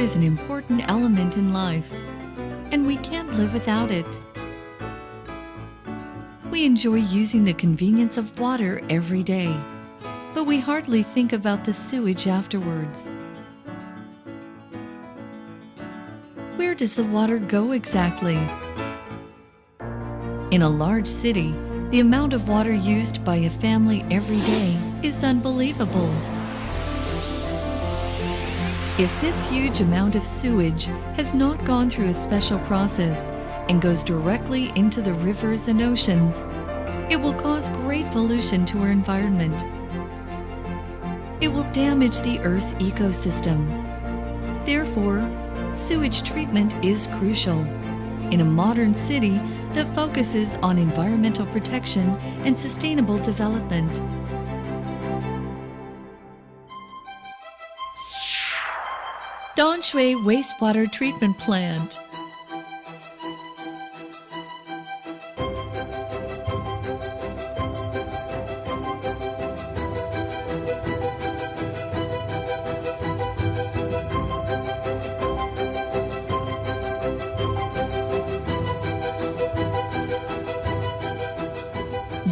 is an important element in life, and we can't live without it. We enjoy using the convenience of water every day, but we hardly think about the sewage afterwards. Where does the water go exactly? In a large city, the amount of water used by a family every day is unbelievable. If this huge amount of sewage has not gone through a special process and goes directly into the rivers and oceans, it will cause great pollution to our environment. It will damage the Earth's ecosystem. Therefore, sewage treatment is crucial in a modern city that focuses on environmental protection and sustainable development.淡水Wastewater Treatment Plant.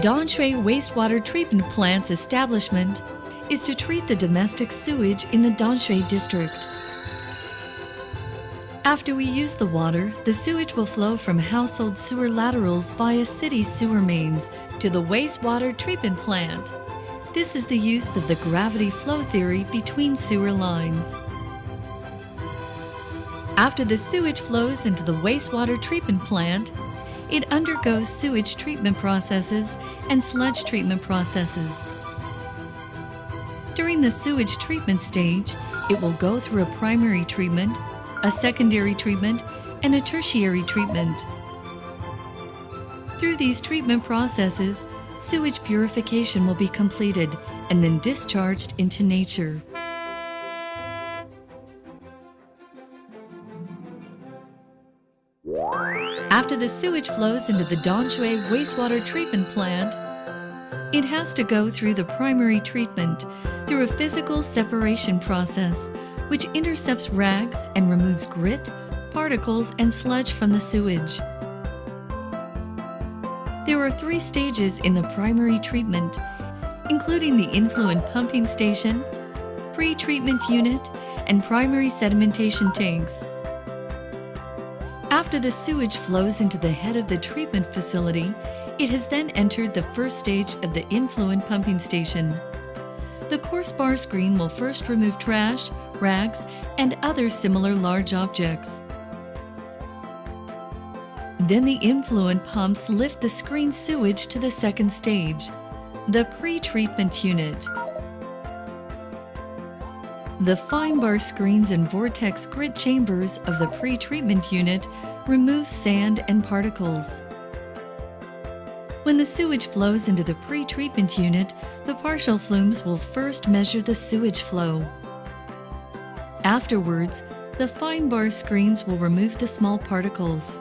淡水Wastewater Treatment Plant's establishment is to treat the domestic sewage in the淡水district. After we use the water, the sewage will flow from household sewer laterals via city sewer mains to the wastewater treatment plant. This is the use of the gravity flow theory between sewer lines. After the sewage flows into the wastewater treatment plant, it undergoes sewage treatment processes and sludge treatment processes. During the sewage treatment stage, it will go through a primary treatment, a secondary treatment, and a tertiary treatment. Through these treatment processes, sewage purification will be completed and then discharged into nature. After the sewage flows into the淡水Wastewater Treatment Plant, it has to go through the primary treatment through a physical separation process, which intercepts rags and removes grit, particles, and sludge from the sewage. There are 3 stages in the primary treatment, including the influent pumping station, pre-treatment unit, and primary sedimentation tanks. After the sewage flows into the head of the treatment facility, it has then entered the first stage of the influent pumping station. The coarse bar screen will first remove trash, rags, and other similar large objects. Then the influent pumps lift the screen sewage to the second stage, the pre-treatment unit. The fine bar screens and vortex grit chambers of the pre-treatment unit remove sand and particles. When the sewage flows into the pre-treatment unit, the partial flumes will first measure the sewage flow. Afterwards, the fine bar screens will remove the small particles.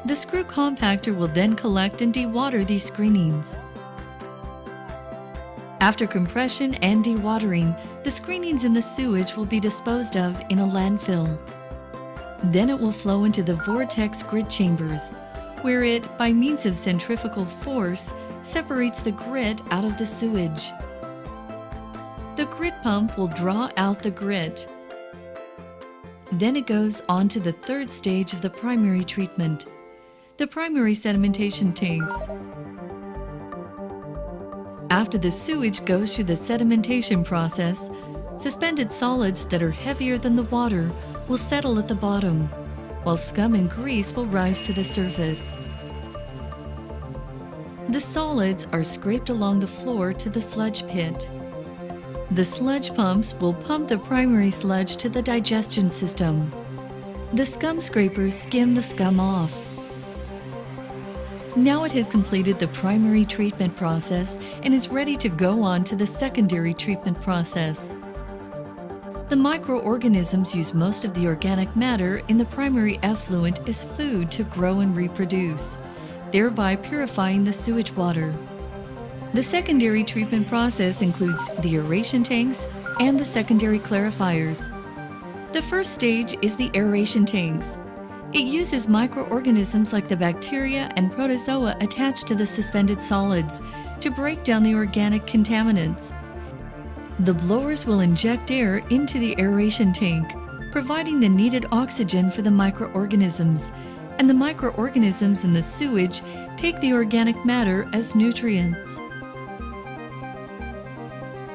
The screw compactor will then collect and dewater these screenings. After compression and dewatering, the screenings in the sewage will be disposed of in a landfill. Then it will flow into the vortex grit chambers, where it, by means of centrifugal force, separates the grit out of the sewage. The grit pump will draw out the grit. Then it goes on to the third stage of the primary treatment, the primary sedimentation tanks. After the sewage goes through the sedimentation process, suspended solids that are heavier than the water will settle at the bottom, while scum and grease will rise to the surface. The solids are scraped along the floor to the sludge pit. The sludge pumps will pump the primary sludge to the digestion system. The scum scrapers skim the scum off. Now it has completed the primary treatment process and is ready to go on to the secondary treatment process. The microorganisms use most of the organic matter in the primary effluent as food to grow and reproduce, thereby purifying the sewage water. The secondary treatment process includes the aeration tanks and the secondary clarifiers. The first stage is the aeration tanks. It uses microorganisms like the bacteria and protozoa attached to the suspended solids to break down the organic contaminants. The blowers will inject air into the aeration tank, providing the needed oxygen for the microorganisms, and the microorganisms in the sewage take the organic matter as nutrients.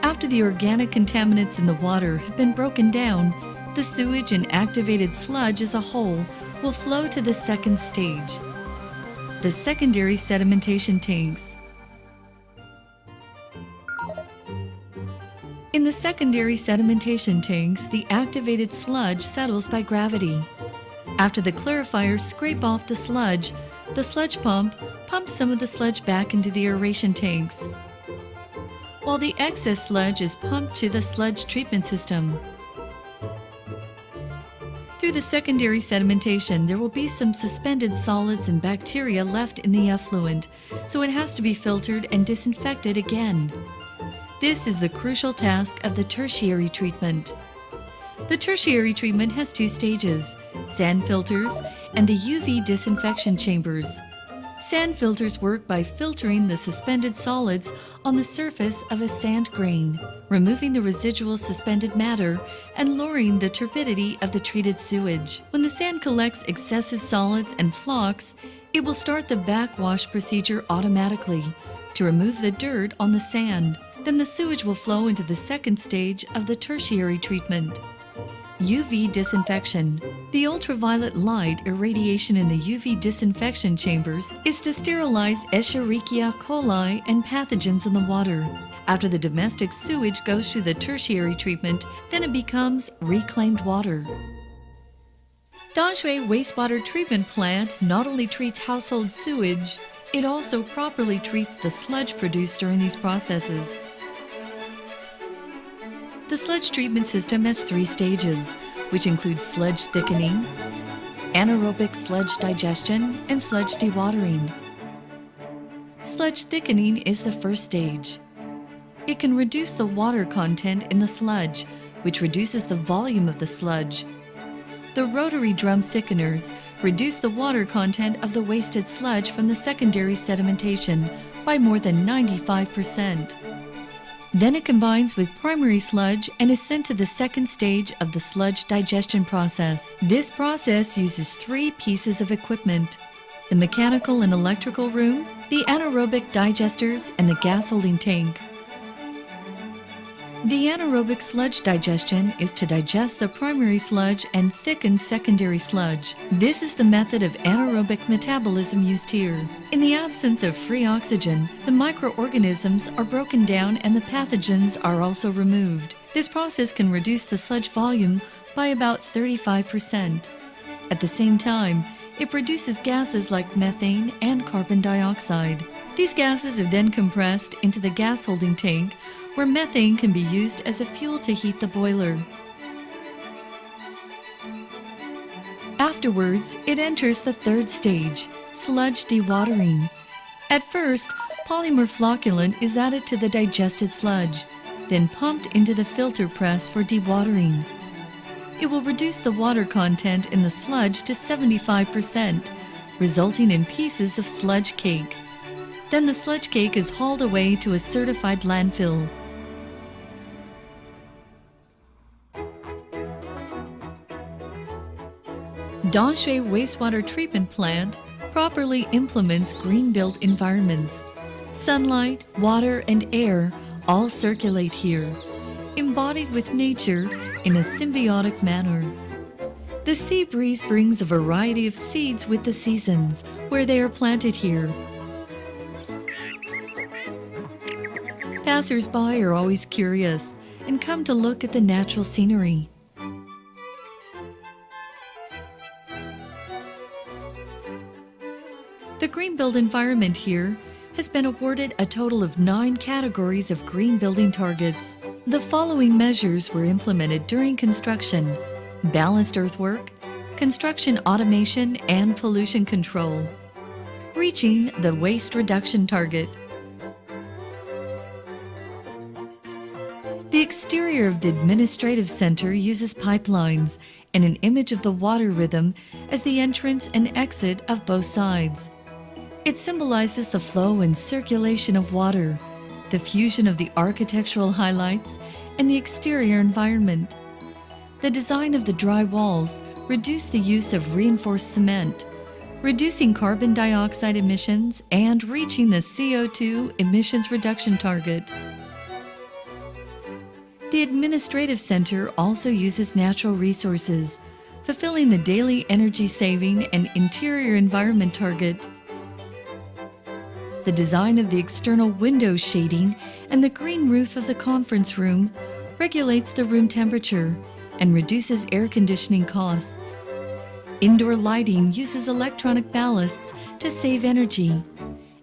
After the organic contaminants in the water have been broken down, the sewage and activated sludge as a whole will flow to the second stage, the secondary sedimentation tanks. In the secondary sedimentation tanks, the activated sludge settles by gravity. After the clarifiers scrape off the sludge pump pumps some of the sludge back into the aeration tanks, while the excess sludge is pumped to the sludge treatment system. Through the secondary sedimentation, there will be some suspended solids and bacteria left in the effluent, so it has to be filtered and disinfected again. This is the crucial task of the tertiary treatment. The tertiary treatment has two stages: sand filters and the UV disinfection chambers. Sand filters work by filtering the suspended solids on the surface of a sand grain, removing the residual suspended matter and lowering the turbidity of the treated sewage. When the sand collects excessive solids and flocks, it will start the backwash procedure automatically to remove the dirt on the sand. Then the sewage will flow into the second stage of the tertiary treatment. UV disinfection. The ultraviolet light irradiation in the UV disinfection chambers is to sterilize Escherichia coli and pathogens in the water. After the domestic sewage goes through the tertiary treatment, then it becomes reclaimed water. Danshui Wastewater Treatment Plant not only treats household sewage, it also properly treats the sludge produced during these processes. The sludge treatment system has three stages, which include sludge thickening, anaerobic sludge digestion, and sludge dewatering. Sludge thickening is the first stage. It can reduce the water content in the sludge, which reduces the volume of the sludge. The rotary drum thickeners reduce the water content of the wasted sludge from the secondary sedimentation by more than 95%. Then it combines with primary sludge and is sent to the second stage of the sludge digestion process. This process uses three pieces of equipment: the mechanical and electrical room, the anaerobic digesters, and the gas holding tank. The anaerobic sludge digestion is to digest the primary sludge and thicken secondary sludge. This is the method of anaerobic metabolism used here. In the absence of free oxygen, the microorganisms are broken down and the pathogens are also removed. This process can reduce the sludge volume by about 35%. At the same time, it produces gases like methane and carbon dioxide. These gases are then compressed into the gas holding tank, where methane can be used as a fuel to heat the boiler. Afterwards, it enters the third stage, sludge dewatering. At first, polymer flocculant is added to the digested sludge, then pumped into the filter press for dewatering. It will reduce the water content in the sludge to 75%, resulting in pieces of sludge cake. Then the sludge cake is hauled away to a certified landfill. Danshui Wastewater Treatment Plant properly implements green-built environments. Sunlight, water, and air all circulate here, embodied with nature in a symbiotic manner. The sea breeze brings a variety of seeds with the seasons, where they are planted here. Passers-by are always curious and come to look at the natural scenery. The green-built environment here has been awarded a total of 9 categories of green building targets. The following measures were implemented during construction: balanced earthwork, construction automation, and pollution control, reaching the waste reduction target. The exterior of the administrative center uses pipelines and an image of the water rhythm as the entrance and exit of both sides. It symbolizes the flow and circulation of water, the fusion of the architectural highlights, and the exterior environment. The design of the dry walls reduced the use of reinforced cement, reducing carbon dioxide emissions and reaching the CO2 emissions reduction target. The administrative center also uses natural resources, fulfilling the daily energy saving and interior environment target. The design of the external window shading and the green roof of the conference room regulates the room temperature and reduces air conditioning costs. Indoor lighting uses electronic ballasts to save energy,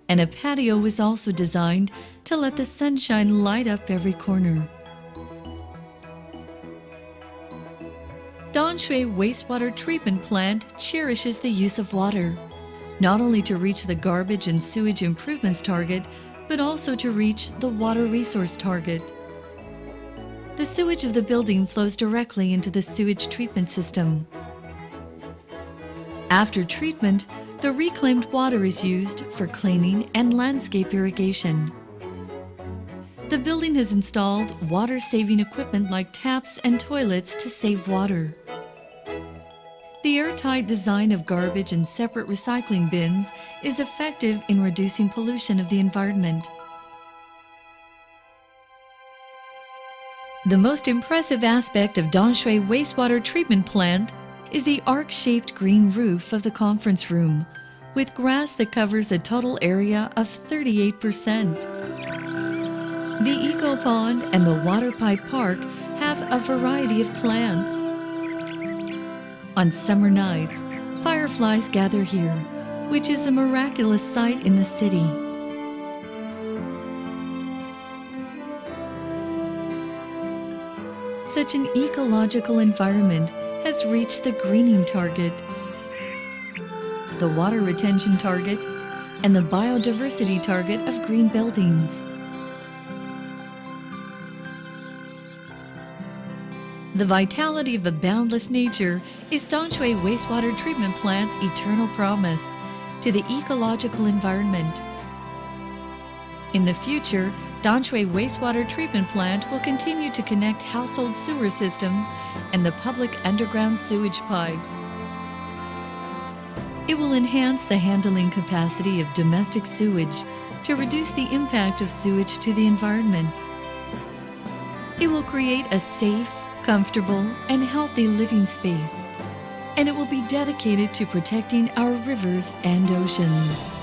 and a patio was also designed to let the sunshine light up every corner. Danshui Wastewater Treatment Plant cherishes the use of water, not only to reach the garbage and sewage improvements target, but also to reach the water resource target. The sewage of the building flows directly into the sewage treatment system. After treatment, the reclaimed water is used for cleaning and landscape irrigation. The building has installed water-saving equipment like taps and toilets to save water. The airtight design of garbage and separate recycling bins is effective in reducing pollution of the environment. The most impressive aspect of Danshui Wastewater Treatment Plant is the arc-shaped green roof of the conference room, with grass that covers a total area of 38%. The Eco Pond and the Water Pipe Park have a variety of plants. On summer nights, fireflies gather here, which is a miraculous sight in the city. Such an ecological environment has reached the greening target, the water retention target, and the biodiversity target of green buildings. The vitality of a boundless nature is Danshui Wastewater Treatment Plant's eternal promise to the ecological environment. In the future, Danshui Wastewater Treatment Plant will continue to connect household sewer systems and the public underground sewage pipes. It will enhance the handling capacity of domestic sewage to reduce the impact of sewage to the environment. It will create a safe, comfortable, and healthy living space, and it will be dedicated to protecting our rivers and oceans.